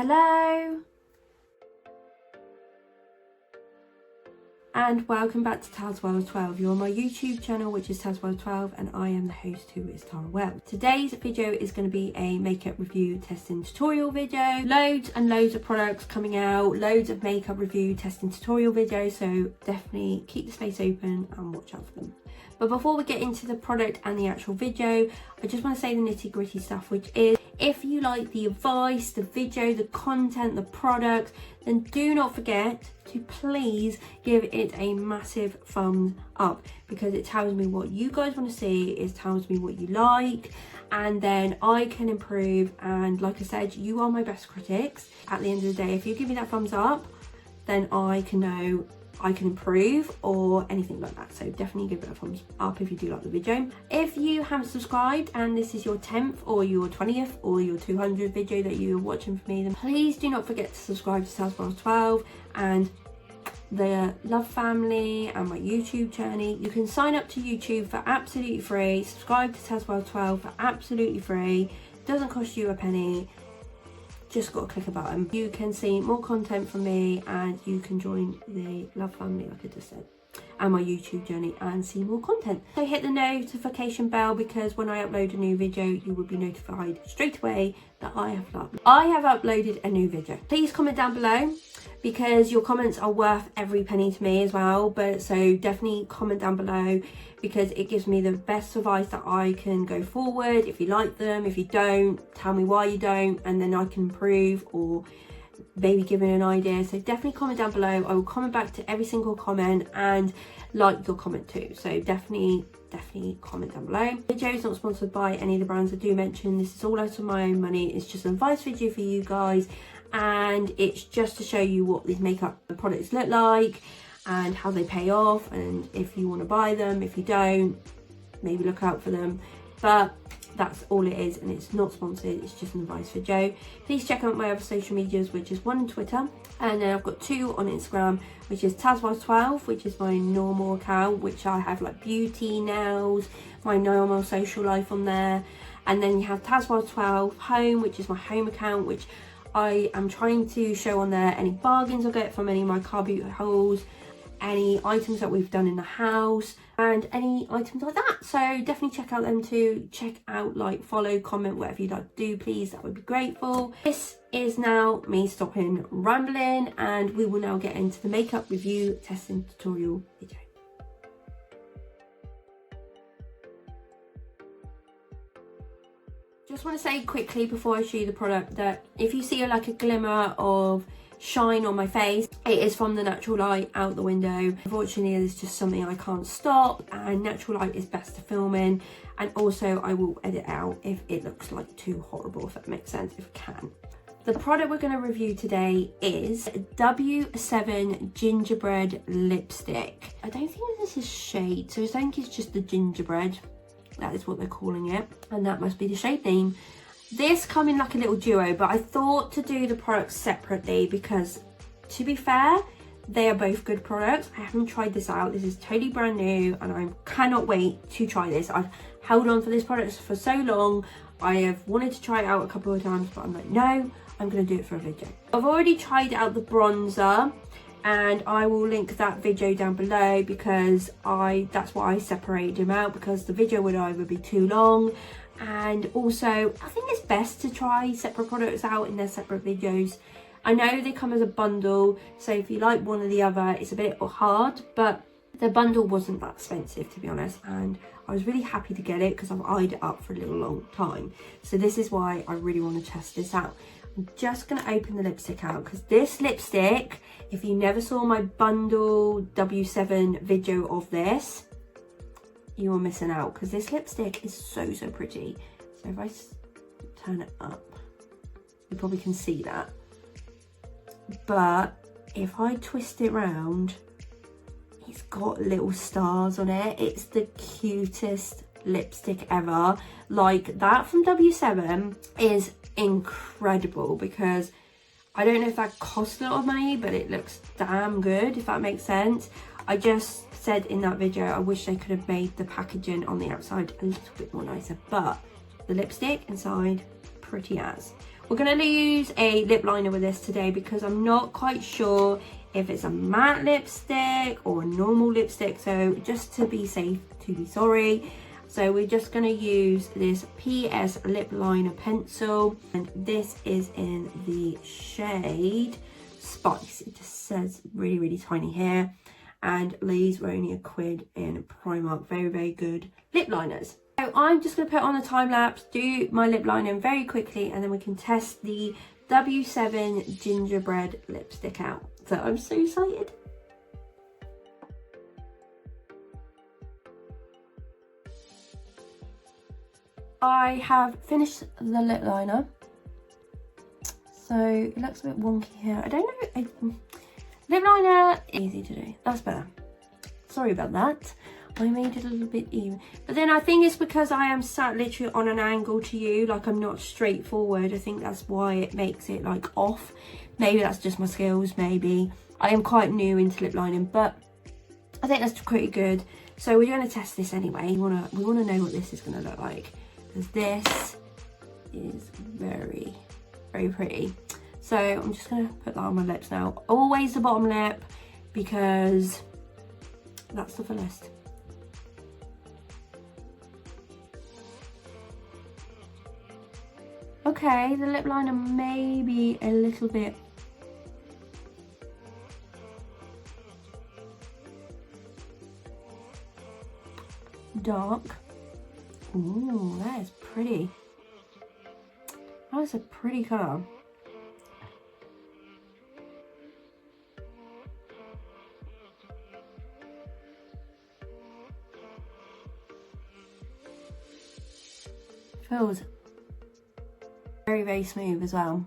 Hello and welcome back to tazwells12. You're on my YouTube channel, which is tazwells12, and I am the host, who is Tara Wells. Today's video is going to be a makeup review testing tutorial video. Loads and loads of products coming out, loads of makeup review testing tutorial videos, so definitely keep the space open and watch out for them. But before we get into the product and the actual video, I just want to say the nitty gritty stuff, which is, if you like the advice, the video, the content, the product, then do not forget to please give it a massive thumbs up, because it tells me what you guys want to see, it tells me what you like, and then I can improve. And like I said, you are my best critics. At the end of the day, if you give me that thumbs up, then I can know I can improve or anything like that. So definitely give it a thumbs up if you do like the video. If you haven't subscribed and this is your 10th or your 20th or your 200th video that you're watching from me, then please do not forget to subscribe to tazwells12 and the Love Family and my YouTube journey. You can sign up to YouTube for absolutely free. Subscribe to tazwells12 for absolutely free. Doesn't cost you a penny. Just got to click a button. You can see more content from me and you can join the Love Family, like I just said, and my YouTube journey and see more content. So hit the notification bell, because when I upload a new video, you will be notified straight away that I have uploaded a new video. Please comment down below, because your comments are worth every penny to me as well. But so definitely comment down below, because it gives me the best advice that I can go forward. If you like them, if you don't, tell me why you don't, and then I can improve or maybe give me an idea. So definitely comment down below. I will comment back to every single comment and like your comment too. So definitely comment down below. The video is not sponsored by any of the brands I do mention. This is all out of my own money. It's just an advice video for you guys, and it's just to show you what these makeup products look like and how they pay off, and if you want to buy them. If you don't, maybe look out for them. But that's all it is, and it's not sponsored, it's just an advice video. Please check out my other social medias, which is one on Twitter, and then I've got two on Instagram, which is tazwells12, which is my normal account, which I have like beauty, nails, my normal social life on there. And then you have tazwells12 home, which is my home account, which I am trying to show on there any bargains I get from any of my car beauty hauls, any items that we've done in the house, and any items like that. So definitely check out them too. Check out, like, follow, comment, whatever you'd like to do, please, that would be grateful. This is now me stopping rambling, and we will now get into the makeup review testing tutorial video. Just want to say quickly before I show you the product that if you see like a glimmer of shine on my face, it is from the natural light out the window. Unfortunately, it's just something I can't stop, and natural light is best to film in, and also I will edit out if it looks like too horrible, if that makes sense, if I can. The product we're going to review today is W7 Gingerbread Lipstick. I don't think this is shade, so I think it's just the gingerbread. That is what they're calling it, and that must be the shade name. This come in like a little duo, but I thought to do the products separately because, to be fair, they are both good products. I haven't tried this out. This is totally brand new, and I cannot wait to try this. I've held on for this product for so long. I have wanted to try it out a couple of times, but I'm like, no, I'm going to do it for a video. I've already tried out the bronzer, and I will link that video down below, because that's why I separated them out, because the video would either be too long, and also I think it's best to try separate products out in their separate videos. I know they come as a bundle, so if you like one or the other, it's a bit hard, but the bundle wasn't that expensive, to be honest, and I was really happy to get it because I've eyed it up for a little long time. So this is why I really want to test this out. I'm just going to open the lipstick out, because this lipstick, if you never saw my bundle W7 video of this, you are missing out, because this lipstick is so pretty. So if I turn it up, you probably can see that. But if I twist it round, it's got little stars on it. It's the cutest lipstick ever. Like, that from W7 is incredible, because I don't know if that costs a lot of money, but it looks damn good, if that makes sense. I just said in that video, I wish they could have made the packaging on the outside a little bit more nicer, but the lipstick inside, pretty as. We're going to use a lip liner with this today because I'm not quite sure if it's a matte lipstick or a normal lipstick. So just to be safe, to be sorry. So we're just going to use this PS lip liner pencil. And this is in the shade Spice. It just says really, really tiny here. And these were only £1 in Primark. Very, very good lip liners. So I'm just going to put on a time lapse, do my lip liner very quickly, and then we can test the W7 gingerbread lipstick out. So I'm so excited. I have finished the lip liner. So it looks a bit wonky here. I don't know. Lip liner, easy to do. That's better. Sorry about that. I made it a little bit even. But then I think it's because I am sat literally on an angle to you. Like I'm not straight forward. I think that's why it makes it like off. Maybe that's just my skills, maybe. I am quite new into lip lining, but I think that's pretty good. So we're going to test this anyway. We want to know what this is going to look like. Because this is very, very pretty. So I'm just going to put that on my lips now. Always the bottom lip because that's the fullest. Okay, the lip liner may be a little bit dark. Ooh, that is pretty. That is a pretty colour. Feels very, very smooth as well.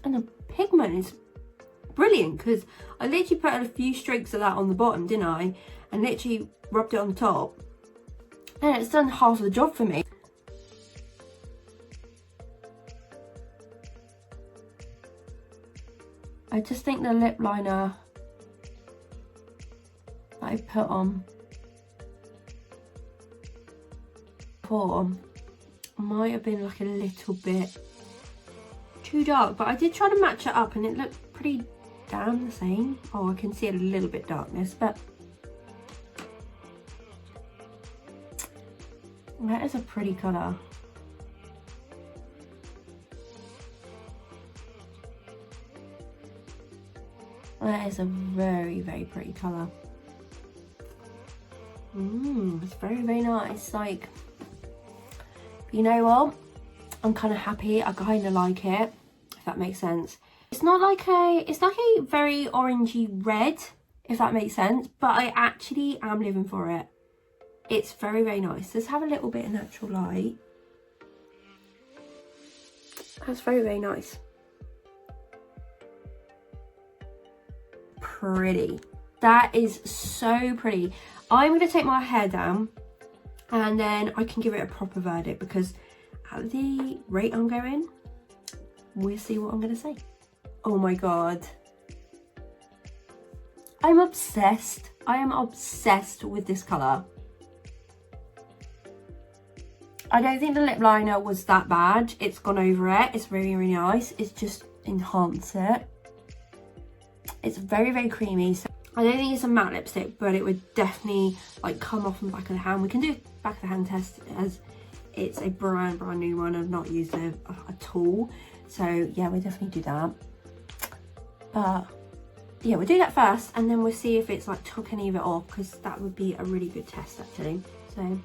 And the pigment is brilliant because I literally put a few streaks of that on the bottom, didn't I? And literally rubbed it on the top. And it's done half of the job for me. I just think the lip liner that I put on before might have been like a little bit too dark, but I did try to match it up and it looked pretty damn the same. Oh, I can see a little bit darkness, but that is a pretty colour. That is a very, very pretty colour. It's very, very nice. Like, you know what? I'm kind of happy. I kind of like it, if that makes sense. It's not like it's like a very orangey red, if that makes sense. But I actually am living for it. It's very, very nice. Let's have a little bit of natural light. That's very, very nice. Pretty. That is so pretty. I'm going to take my hair down and then I can give it a proper verdict because at the rate I'm going, we'll see what I'm going to say. Oh my god. I'm obsessed. I am obsessed with this colour. I don't think the lip liner was that bad. It's gone over it. It's really, really nice. It's just enhanced it. It's very, very creamy. So I don't think it's a matte lipstick, but it would definitely like come off on the back of the hand. We can do a back of the hand test as it's a brand new one. I've not used it at all. So yeah, we'll definitely do that. But yeah, we'll do that first and then we'll see if it's like took any of it off because that would be a really good test actually. So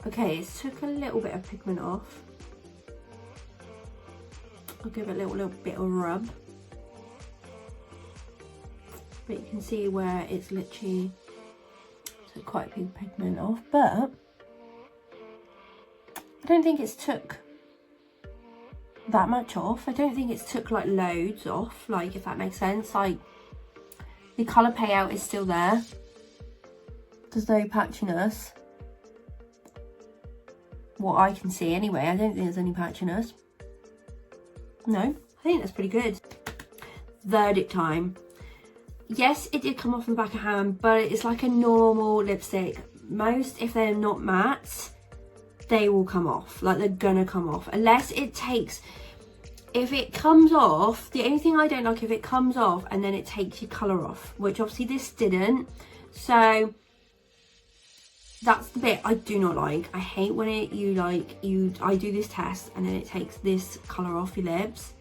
okay, it took a little bit of pigment off. I'll give it a little bit of rub. But you can see where it's literally took quite a big pigment off, but I don't think it's took that much off. I don't think it's took like loads off, like if that makes sense. Like the colour payout is still there. There's no patchiness. What I can see anyway, I don't think there's any patchiness. No, I think that's pretty good. Verdict time. Yes, it did come off on the back of hand, but it's like a normal lipstick. Most, if they're not matte, they will come off. Like, they're gonna come off unless it takes, if it comes off, the only thing I don't like, if it comes off and then it takes your colour off, which obviously this didn't. So that's the bit I do not like. I hate when I do this test and then it takes this colour off your lips.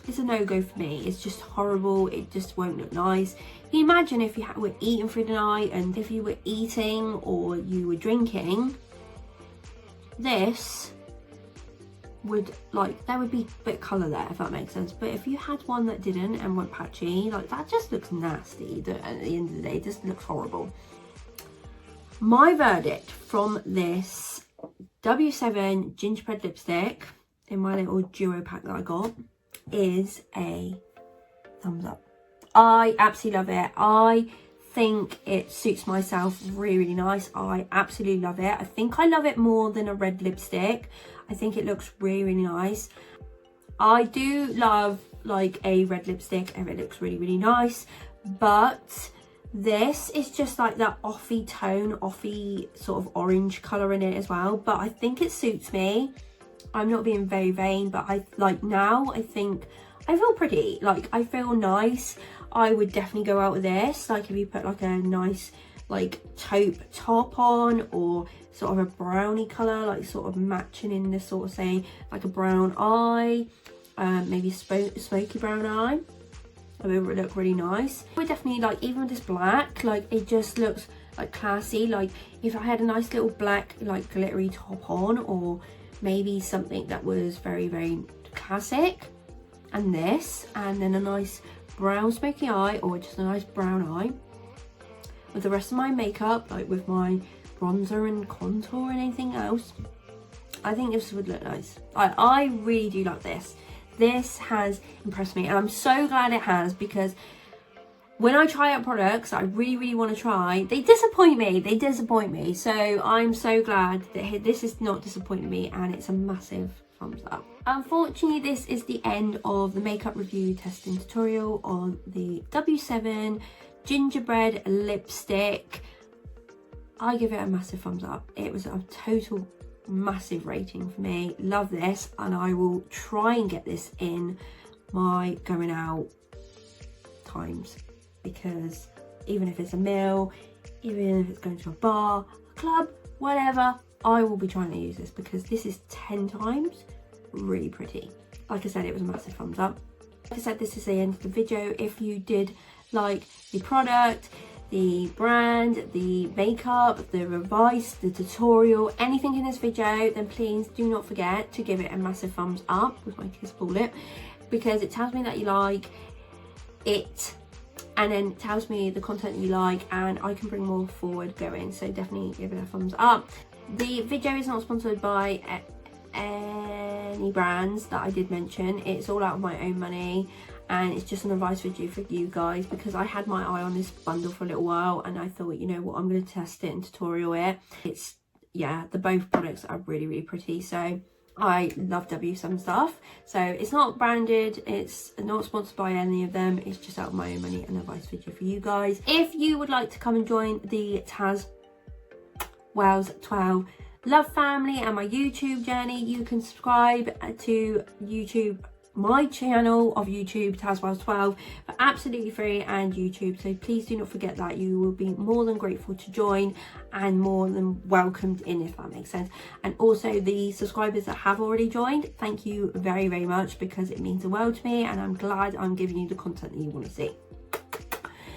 It's a no-go for me. It's just horrible. It just won't look nice. Can you imagine if you were eating through the night, and if you were eating or you were drinking, this would, like, there would be a bit of colour there, if that makes sense. But if you had one that didn't and went patchy, like, that just looks nasty. At the end of the day, it just looks horrible. My verdict from this W7 gingerbread lipstick in my little duo pack that I got is a thumbs up. I absolutely love it. I think it suits myself really, really nice. I absolutely love it. I think I love it more than a red lipstick. I think it looks really, really nice. I do love like a red lipstick and it looks really, really nice, but this is just like that offy tone, offy sort of orange colour in it as well, but I think it suits me. I'm not being very vain, but I like now I think I feel pretty, like I feel nice. I would definitely go out with this, like if you put like a nice like taupe top on, or sort of a brownie colour, like sort of matching in this sort of, say like a brown eye, maybe a smoky brown eye. I mean, it would look really nice. I would definitely, like, even with this black, like it just looks like classy. Like if I had a nice little black like glittery top on, or maybe something that was very, very classic, and this, and then a nice brown smoky eye, or just a nice brown eye with the rest of my makeup, like with my bronzer and contour and anything else, I think this would look nice. I really do like this. This has impressed me, and I'm so glad it has, because when I try out products that I really, really want to try, they disappoint me. So I'm so glad that this is not disappointing me, and it's a massive thumbs up. Unfortunately, this is the end of the makeup review testing tutorial on the W7 gingerbread lipstick. I give it a massive thumbs up. It was a total massive rating for me. Love this, and I will try and get this in my going out times, because even if it's a meal, even if it's going to a bar, a club, whatever, I will be trying to use this, because this is 10 times really pretty. Like I said, it was a massive thumbs up. Like I said, this is the end of the video. If you did like the product, the brand, the makeup, the advice, the tutorial, anything in this video, then please do not forget to give it a massive thumbs up, as my kids call it, because it tells me that you like it, and then tells me the content that you like, and I can bring more forward going. So definitely give it a thumbs up. The video is not sponsored by any brands that I did mention. It's all out of my own money, and it's just an advice video for you guys, because I had my eye on this bundle for a little while, and I thought, you know what, I'm going to test it and tutorial it. It's, yeah, the both products are really, really pretty. So I love W7 stuff. So it's not branded, it's not sponsored by any of them, it's just out of my own money, an advice video for you guys. If you would like to come and join the tazwells12 love family and my YouTube journey, you can subscribe to my channel of YouTube, tazwells12, for absolutely free, and YouTube. So please do not forget that. You will be more than grateful to join, and more than welcomed in, if that makes sense. And also the subscribers that have already joined, thank you very, very much, because it means the world to me, and I'm glad I'm giving you the content that you want to see.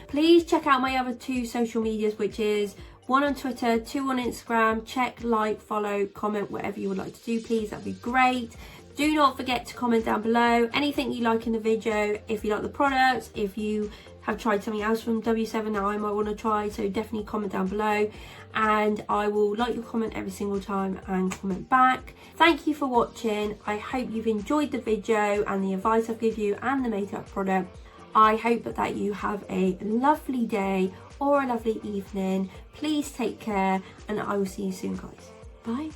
Please check out my other 2 social medias, which is 1 on Twitter, 2 on Instagram. Check, like, follow, comment, whatever you would like to do, please. That'd be great. Do not forget to comment down below anything you like in the video, if you like the products, if you have tried something else from W7 that I might want to try. So definitely comment down below, and I will like your comment every single time and comment back. Thank you for watching. I hope you've enjoyed the video and the advice I've given you and the makeup product. I hope that you have a lovely day or a lovely evening. Please take care, and I will see you soon, guys. Bye.